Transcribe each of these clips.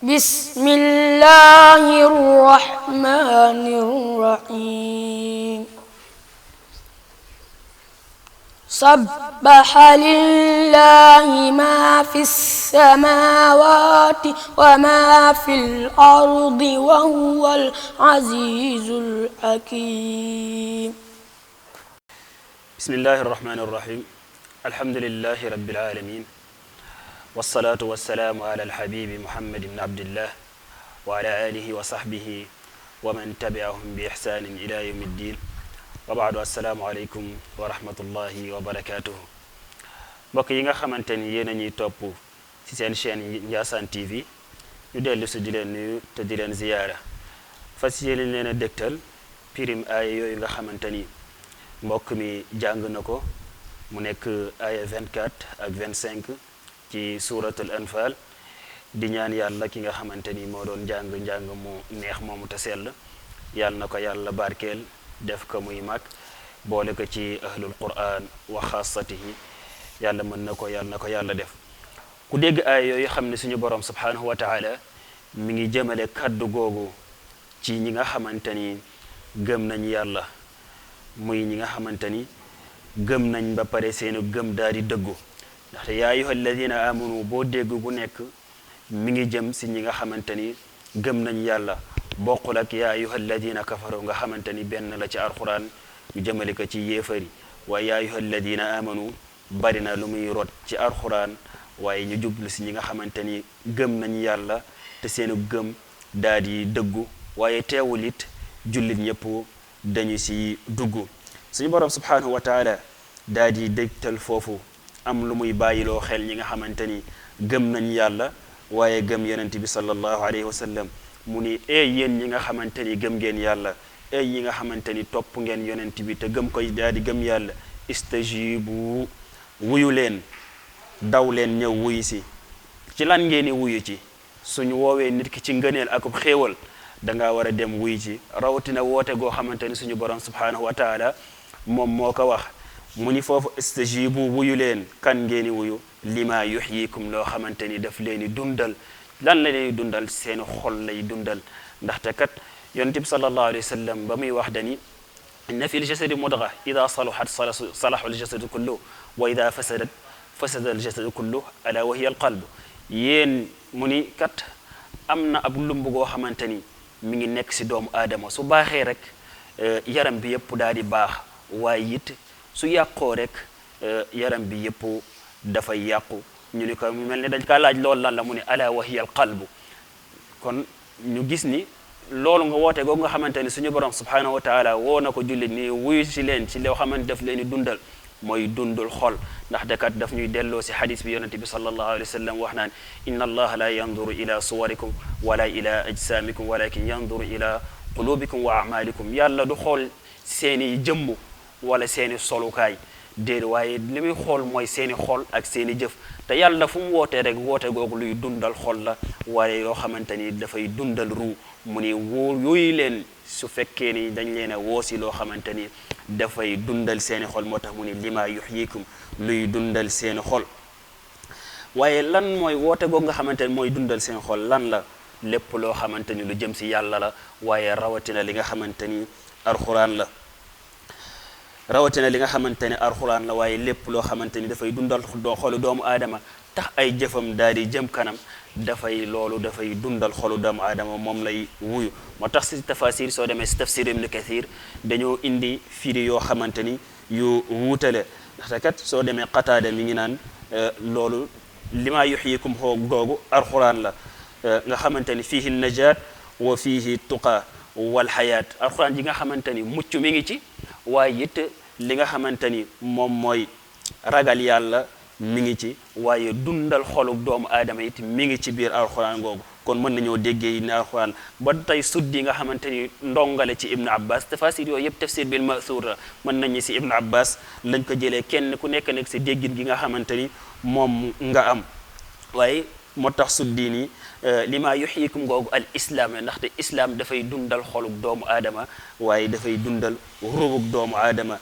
بسم الله الرحمن الرحيم سبح لله ما في السماوات وما في الأرض وهو العزيز الحكيم بسم الله الرحمن الرحيم الحمد لله رب العالمين والصلاة والسلام على الحبيب محمد بن عبد الله وعلى آله وصحبه ومن تبعهم بإحسان إلى يوم الدين وبعد السلام عليكم ورحمة الله وبركاته mbokk yi nga xamante ni yéen a ñuy topp ci seen chaîne Ndiassane TV ñu dellu si di leen nuyu te di leen ziyaara fas yéene leen a dégtal pirim aaya yooyu nga xamante ni mbokk mi jàng na ko mu nekk aaya 24 ak 25 ci suuratul anfal di ñaan yàlla ki nga xamante ni moo doon njàng mu neex moomu te sell yàlla na ko yàlla barkeel def ko muy mag boole ko ci ahlul quran wa xaasatihi yàlla mën na ko yàlla def ku dégg aaya yooyu xam ne suñu borom subhanahu wa taala mi ngi jëmale kaddu googu ci ñi nga xamante ni gëm nañ yàlla muy ñi nga xamante ni gëm nañ ba pare seenu gëm daal di dëggu ndaxte yaa ayyuha alladina amanu boo dégg gu nekk mi ngi jëm si ñi nga xamante ni gëm nañ yàlla bokkul ak yaa ayyuha alladina kafaru nga xamante ni benn la ci alquran ñu jëmale ko ci yéefari waaye yaa ayyuha alladina amanu bari na lu muy rot ci alquran waaye ñu jublu si ñi nga xamante ni gëm nañ yàlla te seenu gëm daal di dëggu waaye teewul it jullit ñëpp dañu si dugg suñu borom subhanahu wa taala daal di dégtal foofu am lu muy bàyyiloo xel ñi nga xamante ni gëm nañ yàlla waaye gëm yonent bi sallallahu alayhi wa sallam mu ni yéen ñi nga xamante ni gëm ngeen yàlla ñi nga xamante ni topp ngeen yonent bi te gëm koy daal di gëm yàlla istajibu wuyu leen daw leen ñëw wuyu si ci lan ngeen di wuyu ci suñu woowee nit ki ci ngëneel akub xéewal da ngaa war a dem wuyu ci rawatina woote goo xamante ni suñu borom subhanahu wa taala moom moo ko wax mu ni foofu istajibu wuyu leen kan ngeen di wuyu lima yuhyikum loo xamante ni daf leen di dundal lan la leen di dundal seen xol lay dundal ndaxte kat yonent bi sallallahu alayhi wa sallam ba muy wax dani inna fi ljasadi mudga ida saluhat salahu aljasadu kullu wa ida fasadat fasada aljasadu kullu ala wa hiya alqalb yéen mu ni kat am na ab lumb goo xamante ni mi ngi nekk si doomu aadama su baaxee rek yaram bi yëpp daal di baax waaye it su yàqoo rek yaram bi yëpp dafay yàqu ñu ni ko mel ne dañ kaa laaj loolu lan la mu ne ala wa hiya alqalbu kon ñu gis ni loolu nga woote googu nga xamante ni suñu borom subhanahu wa taala woo na ko jullit ni wuyu si leen ci loo xamante daf leen di dundal mooy dundul xol ndax de kat daf ñuy delloo si xadis bi yonente bi sallallahu alayhi wa sallam wax naan inna allaha la yanduru ila suwarikum wala ila ajsamikum walakin yanduru ila qulubikum wa amalikum yàlla du xool seeni jëmm wala seeni solukaay déedéet waaye li muy xool mooy seeni xol ak seeni jëf te yàlla fu mu wootee rek woote googu luy dundal xol la waaye yoo xamante ni dafay dundal ruu mu ni woo yooyu leen su fekkee ni dañ leen a woosi loo xamante ni dafay dundal seeni xol moo tax mu ni lima yuhyikum luy dundal seeni xol waaye lan mooy woote googu nga xamante ni mooy dundal seen xol lan la lépp loo xamante ni lu jëm si yàlla la waaye rawatina li nga xamante ni alxuraan la rawatina li nga xamante ne alxuraan la waaye lépp loo xamante ni dafay dundal xolu doomu aadama tax ay jëfam daal di jëm kanam dafay dundal xolu doomu aadama moom lay wuyu moo tax si tafasir soo demee si tafsir ibn kathir dañoo indi firi yoo xamante ni yu wuutale ndaxte kat soo demee qataada mi ngi naan loolu lima yuhyikum xoo googu alxuraan la nga xamante ni fiihi najaat wa fiihi tuqa wal xayaat alxuraan ji nga xamante ni mucc mi ngi ci waaye it li nga xamante ni moom mooy ragal yàlla mi ngi ci waaye dundal xolu doomu aadama it mi ngi ci biir alxuraan googu kon mën nañoo déggee ne alxuraan ba tey suddi nga xamante ni ndongale ci ibnu abbas tafasir yooyu yëpp tafsir bil masuur la mën nañu si ibnu abbas lañ ko jëlee kenn ku nekk nag si déggin gi nga xamante ni moom nga am waaye moo tax suddi ni lima yuhyikum googu al islam la ndaxte islam dafay dundal xolub doomu aadama waaye dafay dundal ruubug doomu aadama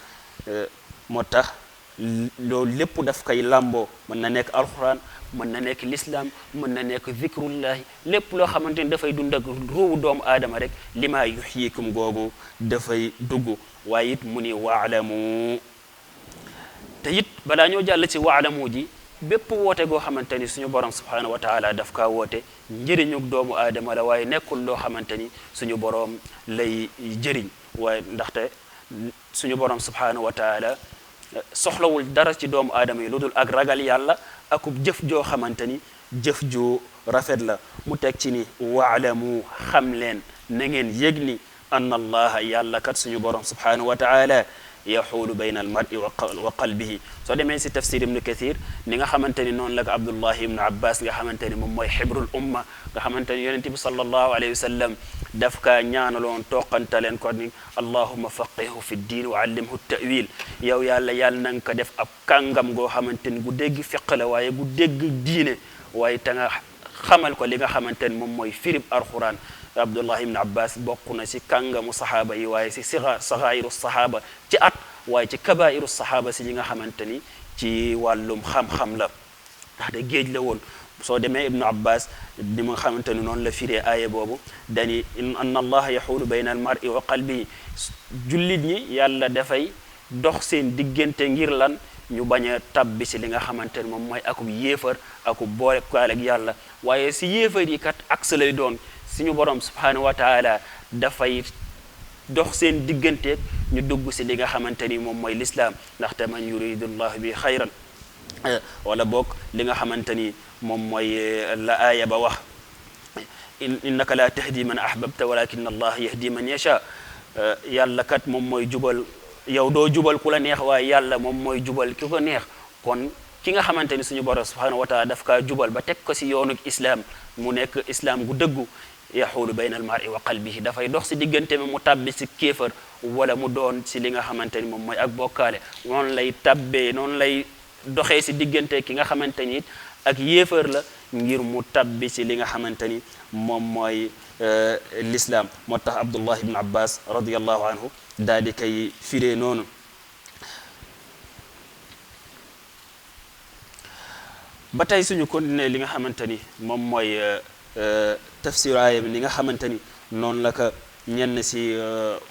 moo tax loolu lépp daf koy làmboo mën na nekk alquran mën na nekk l'islam mën na nekk zikrullahi lépp loo xamante ni dafay dund ak ruuwu doomu aadama rek lima yuhyikum googu dafay dugg waaye it mu ni waalamu te it balaa ñoo jàll ci waalamu ji bépp woote goo xamante ni suñu borom subhanahu wa taala daf kaa woote njëriñug doomu aadama la waaye nekkul loo xamante ni suñu borom lay jëriñ waaye ndaxte suñu borom subhanahu wa taala soxlawul dara ci doomu aadama yi lu dul ak ragal yàlla akub jëf joo xamante ni jëf ju rafet la mu teg ci ni waalamu xam leen na ngeen yëg ni anna allaha yàlla kat suñu borom subhanahu wa taala yaxuulu bayna almar'i wa qalbihi soo demee si tafsir ibnu kathir ni nga xamante ni noonu la ko abdullahi ibnu abbas nga xamante ni moom mooy xibrul umma nga xamante ni yonente bi sallallahu alayhi wa sallam daf kaa ñaanaloon toqanta leen ko ni allahumma faqihu fi ddin wa allimhu ta'wil yow yàlla na nga ko def ab kàngam goo xamante ni gu dégg fiq la waaye gu dégg diine waaye ta nga xamal ko li nga xamante ni moom mooy firib alquran abdullah ibn abbas bokk na ci kàngamu sahaaba yi waaye ci saxaayiru sahaaba ci at waaye ci kabairu sahaaba si li nga xamante ni ci wàllum xam-xam la ndax de géej la woon soo demee ibnu abbas di nga xamante ni noonu la firee aaya boobu dani anna allaha yaxuulu bayna al mar'i wa qalbihi jullit ñi yàlla dafay dox seen diggante ngir lan ñu bañ a tabbi si li nga xamante ni moom mooy akub yéefar akub boole kaal ak yàlla waaye si yéefar yi kat aks lay doon suñu borom subhanahu wa taala dafay dox seen digganteeg ñu dugg si li nga xamante ni moom mooy l'islam ndaxte man yuridullahu bi xayran wala boog li nga xamante ni moom mooy la aaya ba wax innaka la tahdi man ahbabta walakin allah yahdi man yasha yàlla kat moom mooy jubal yow doo jubal ku la neex waaye yàlla moom mooy jubal ki ko neex kon ki nga xamante ni suñu borom subhanahu wa taala daf kaa jubal ba teg ko si yoonu islam mu nekk islam gu dëggu yaxuulu bayna al mar'i wa qalbihi dafay dox si diggante mi mu tabbi si kéefar wala mu doon si li nga xamante ni moom mooy ak bokkaale noonu lay tabbee noonu lay doxee si diggante ki nga xamante ni it ak yéefar la ngir mu tabbi si li nga xamante ni moom mooy l'islam moo tax abdullah ibn abbas radiyallahu anhu daal di koy firee noonu ba tey suñu continuer li nga xamante ni moom mooy tafsir aaya bi ni nga xamante ni noonu la ko ñenn si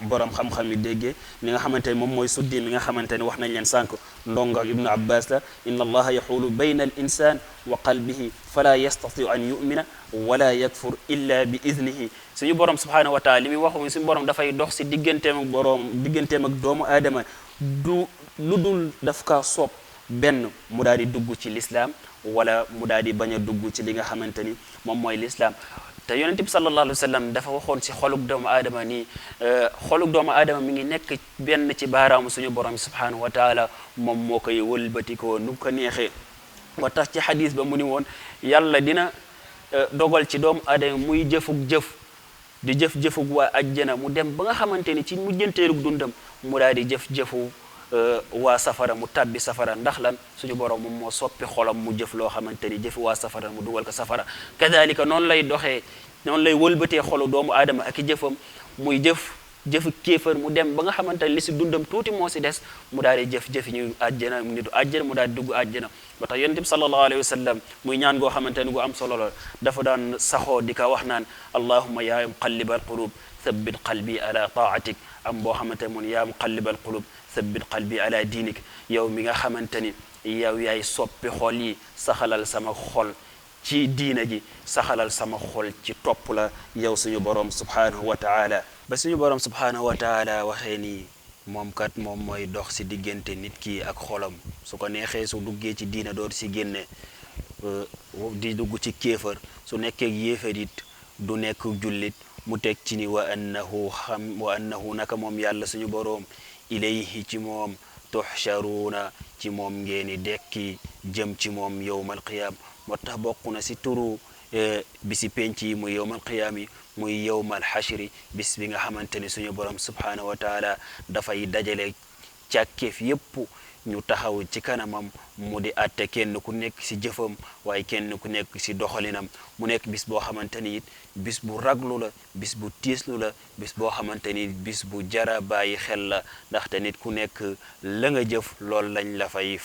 borom xam-xam yi déggee li nga xamante ni moom mooy suddi mi nga xamante ni wax nañ leen sànq ndonga ibnu abbas la inna allaha yaxuulu bayna al insan wa qalbihi fala yastatiu an yumina wala yakfur illa bi idnihi suñu borom subhanahu wa taala li muy wax suñu borom dafay dox si digganteem ak doomu aadama du lu dul daf kaa soob benn mu daal di dugg ci l'islam wala mu daal di bañ a dugg ci li nga xamante ni moom mooy l'islam te yonent bi sallallahu alayhi wa sallam dafa waxoon si xolug doomu aadama nii xolug doomu aadama mi ngi nekk benn ci baaraamu suñu borom subhanahu wa taala moom moo koy wëlbatikoo nu ko neexee moo tax ci xadis ba mu ni woon yàlla dina dogal ci doomu aadama muy jëfug di jëf-jëfug waa ajjana mu dem ba nga xamante ni ci mujjanteerug dundam mu daal di jëf-jëfu waa safara mu tabbi safara ndax lan suñu borom moom moo soppi xolam mu jëf loo xamante ni jëf waa safara mu dugal ko safara kadalika noonu lay doxee noonu lay wëlbatee xolu doomu aadama ak i jëfam muy jëfu kéefër mu dem ba nga xamante ni li si dundam tuuti moo si des mu daal di jëf-jëfi ñu àjjana nitu àjjana mu daal di dugg àjjana ba tax yonent bi sallallahu alayhi wa sallam muy ñaan goo xamante ni gu am solo la dafa daan saxoo di ka wax naan allahumma yaa muqallibal qulub thabbit qalbi ala taatik am boo xamante mun yaa muqallibal qulub thabbit qalbi ala diinik yow mi nga xamante ni yow yaay soppi xol yi saxalal sama xol ci diina ji saxalal sama xol ci topp la yow suñu borom subhanahu wa taala ba suñu borom subhanahu wa taala waxee ni moom kat moom mooy dox si diggante nit ki ak xolam su ko neexee su duggee ci diina door si génne di dugg ci kéefër su nekkee yéefar it du nekk jullit mu teg ci ni wa annahu naka moom yàlla suñu boroom ilayhi ci moom tuhsharuuna ci moom ngeeni dekki jëm ci moom yowmal qiyaam moo tax bokk na si turu bisi penc yi muy yowmal qiyaam yi muy yowmal xashri bis bi nga xamante ni suñu borom subhanahu wa taala dafay dajale càkkeef yépp ñu taxaw ci kanamam mu di àtte kenn ku nekk si jëfam waaye kenn ku nekk si doxalinam mu nekk bis boo xamante ni it bis bu raglu la bis bu tiislu la bis boo xamante ni bis bu jara bàyyi xel la ndaxte nit ku nekk la nga jëf loolu lañ la fay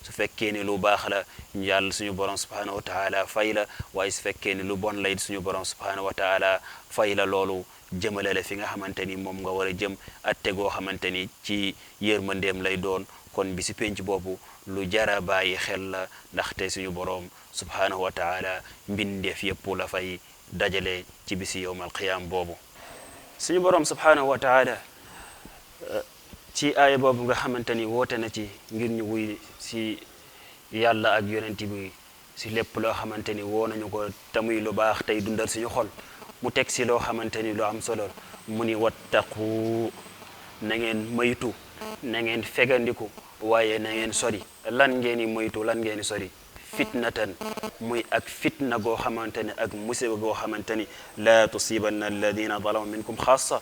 su fekkee ni lu baax la yàlla suñu borom subhanahu wa taala fay la waaye su fekkee ni lu bon la it suñu borom subhanahu wa taala fay la loolu jëmale la fi nga xamante ni moom nga war a jëm atte goo xamante ni ci yërmandeem lay doon kon bi si penc boobu lu jara bàyyi xel la ndaxte suñu borom subhanahu wa taala mbindeef yëpp la fay dajale ci bisi yowmal qiyaam boobu suñu borom subhanahu wa taala ci aaya boobu nga xamante ni woote na ci ngir ñu wuy si yàlla ak yonent bi si lépp loo xamante ni woo nañu ko tamuy lu baax tey dundal suñu xol mu teg si loo xamante ni lu am solo mu ni wattaqu na ngeen moytu na ngeen fegandiku waaye na ngeen sori lan ngeen i moytu lan ngeen i sori fitnatan muy ak fitna goo xamante ne ak musiba goo xamante ni laa tusibanna alladina zalamu minkum xaasa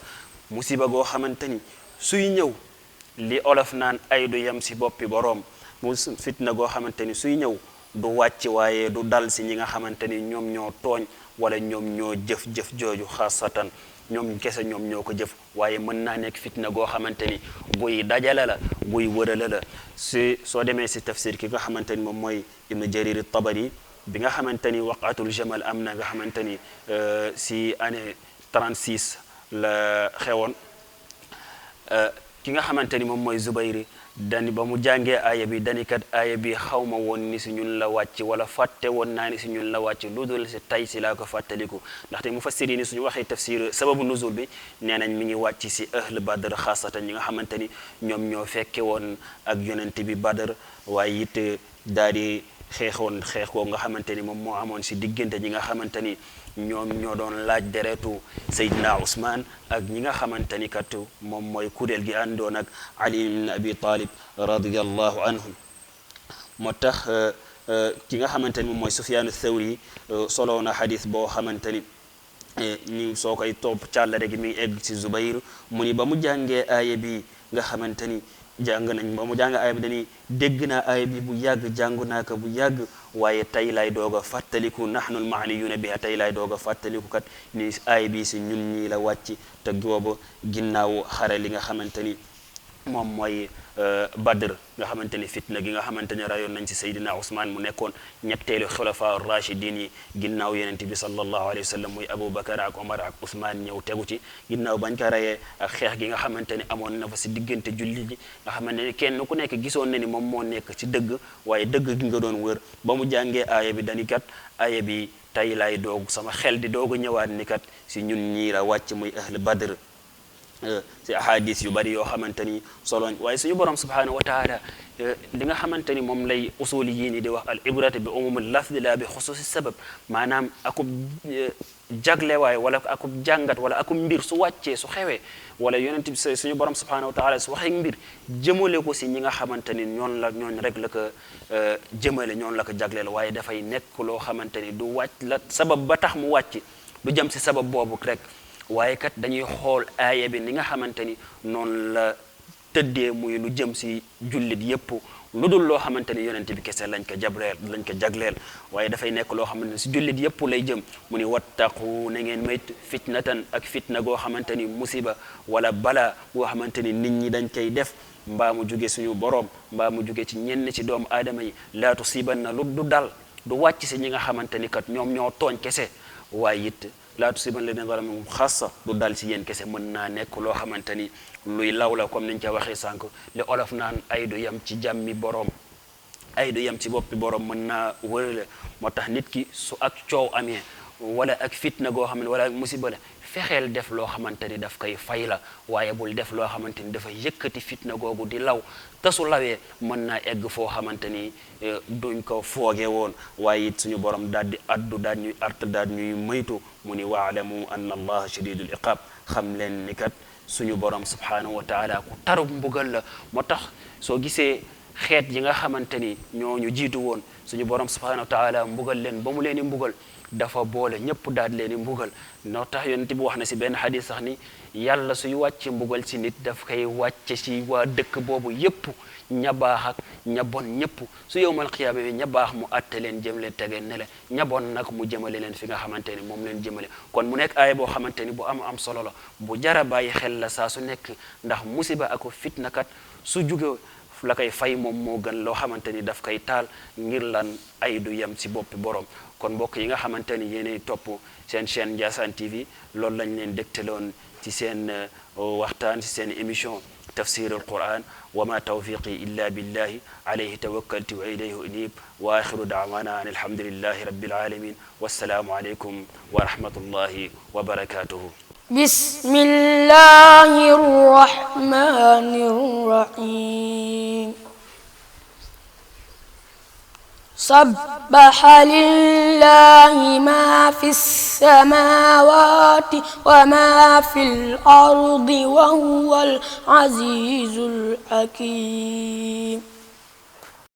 musiba goo xamante ni suy ñëw li olof naan ay du yem si boppi boroom mu fitna goo xamante ni suy ñëw du wàcc waaye du dal si ñi nga xamante ni ñoom ñoo tooñ wala ñoom ñoo jëf-jëf jooju xaasatan ñoom kese ñoom ñoo ko jëf waaye mën naa nekk fitna goo xamante ni buy dajale la buy wërale la si soo demee si tafsir ki nga xamante ni moom mooy ibnu jarir tabari bi nga xamante ni waqatul jamal am na nga xamante ni si année 36 la xewoon ki nga xamante ni moom mooy Zubayr dani ba mu jàngee aaya bi dani kat aaya bi xaw ma woon ni si ñun la wàcc wala fàtte woon naa ni si ñun la wàcc lu dul si tay si laa ko fàttaliku ndaxte mufassiri ni suñu waxee tafsir sababu nuzul bi nee nañ mi ngi wàcc si ahl badr xaasatan ñi nga xamante ni ñoom ñoo fekke woon ak yonent bi badr waaye it daal di xeexoon xeex ko nga xamante ni moom moo amoon si diggante ñi nga xamante ni ñoom ñoo doon laaj deretu Seydina Ousmane ak ñi nga xamante ni kat moom mooy kuréel gi àndoon ak Ali ibn Abi Talib radiyallahu anhum moo tax ki nga xamante ni moom mooy Sufyaan Thawri soloo na xadis boo xamante ni ñu soo koy topp càllare gi mi ngi egg si Zubayr mu ni ba mu jàngee aaya bi nga xamante ni jàng nañ ba mu jàng aaya bi dañuy dégg naa aaya bi bu yàgg jàngu naa ko bu yàgg waaye tey lay doog a fàttaliku nahnu almaaniyuuna biha tey lay doog a fàttaliku kat ni aaya bi si ñun ñii la wàcc te boobu ginnaaw xare li nga xamante ni moom mooy Badr nga xamante ni fitna gi nga xamante ni rayoon nañ ci Seydina Ousmane mu nekkoon ñetteelu xulafa rachidin yi ginnaaw yonent bi sallallahu alayhi wa sallam muy Aboubacar ak Omar ak Ousmane ñëw tegu ci ginnaaw bañ ko rayee ak xeex gi nga xamante ni amoon na fa si diggante julli ji nga xamante ni kenn ku nekk gisoon na ni moom moo nekk ci dëgg waaye dëgg gi nga doon wër ba mu jàngee aaya bi dani kat aaya bi tey lay doog sama xel di doog a ñëwaat ni kat si ñun ñii la wàcc muy ahl Badr si ahadis yu bari yoo xamante ni soloñ waaye suñu borom subhanahu wa taala li nga xamante ni moom lay usuli yii ni di wax al ibrata bi umumil lafdi la bi xususi sabab maanaam akub jaglewaay wala akub jàngat wala akub mbir su wàccee su xewee wala yonent bi suñu borom subhanahu wa taala su waxee mbir jëmale ko si ñi nga xamante ni ñoon rek la ko jëmale ñoon la ko jagleel waaye dafay nekk loo xamante ni du wàcc la sabab ba tax mu wàcc du jëm si sabab boobu rek waaye kat dañuy xool aaya bi ni nga xamante ni noonu la tëddee muy lu jëm si jullit yépp lu dul loo xamante ni yonent bi kese lañ ko jagleel waaye dafay nekk loo xamante ni si jullit yépp lay jëm mu ni wattaqu na ngeen mayt fitnatan ak fitna goo xamante ni musiba wala bala goo xamante ni nit ñi dañ koy def mbaa mu jóge suñu boroom mbaa mu jóge ci ñenn ci doomu aadama yi laa tusibanna lu du dal du wàcc si ñi nga xamante ni kat ñoom ñoo tooñ kese waaye it laa tusibanna alladina zalamu minkum xaassa du dal si yéen kese mën naa nekk loo xamante ni luy law la comme niñ ca waxee sànq li olof naan ay du yem ci jàmmi boroom ay du yem ci boppi boroom mën naa wërale moo tax nit ki su ak coow amee wala ak fitna goo xam ne wala ak musiba la fexeel def loo xamante ni daf koy fay la waaye bul def loo xamante ni dafa yëkkati fitna googu di law te su lawee mën naa egg foo xamante ni duñ ko fooge woon waaye it suñu borom daal di addu daal ñuy art daal ñuy moytu mu ni waalamu anna allaha shadidul iqab xam leen ni kat suñu borom subhanahu wa taala ku tarub mbugal la moo tax soo gisee xeet yi nga xamante ni ñooñu jiitu woon suñu borom subhanahu wa taala mbugal leen ba mu leen di mbugal dafa boole ñëpp daal leen di mbugal noo tax yonent bi wax na si benn xadis sax ni yàlla suy wàcce mbugal si nit daf koy wàcce si waa dëkk boobu yëpp ña baax ak ña bon ñëpp su yowmal xiyaama bi ña baax mu atte leen jëm leen tege ne le ña bon nag mu jëmale leen fi nga xamante ni moom leen jëmale kon mu nekk aaya boo xamante ni bu am solo la bu jara bàyyi xel la saa su nekk ndax musiba ako fitna kat su jóge la koy fay moom moo gën loo xamante ni daf koy taal ngir lan ay du yem si boppi borom kon mbokk yi nga xamante ni yéenay topp seen chaîne Ndiassane TV loolu lañ leen dégtaloon ci seen waxtaan ci seen émission tafsir al-Quran wa ma tawfiqi illa billahi alayhi tawakkaltu wa ilayhi unib wa akhiru da'wana an alhamdulillahi rabbil alamin wassalamu alaykum wa rahmatullahi wa barakatuhu bismillahir rahmanir rahim سبح لله ما في السماوات وما في الأرض وهو العزيز الحكيم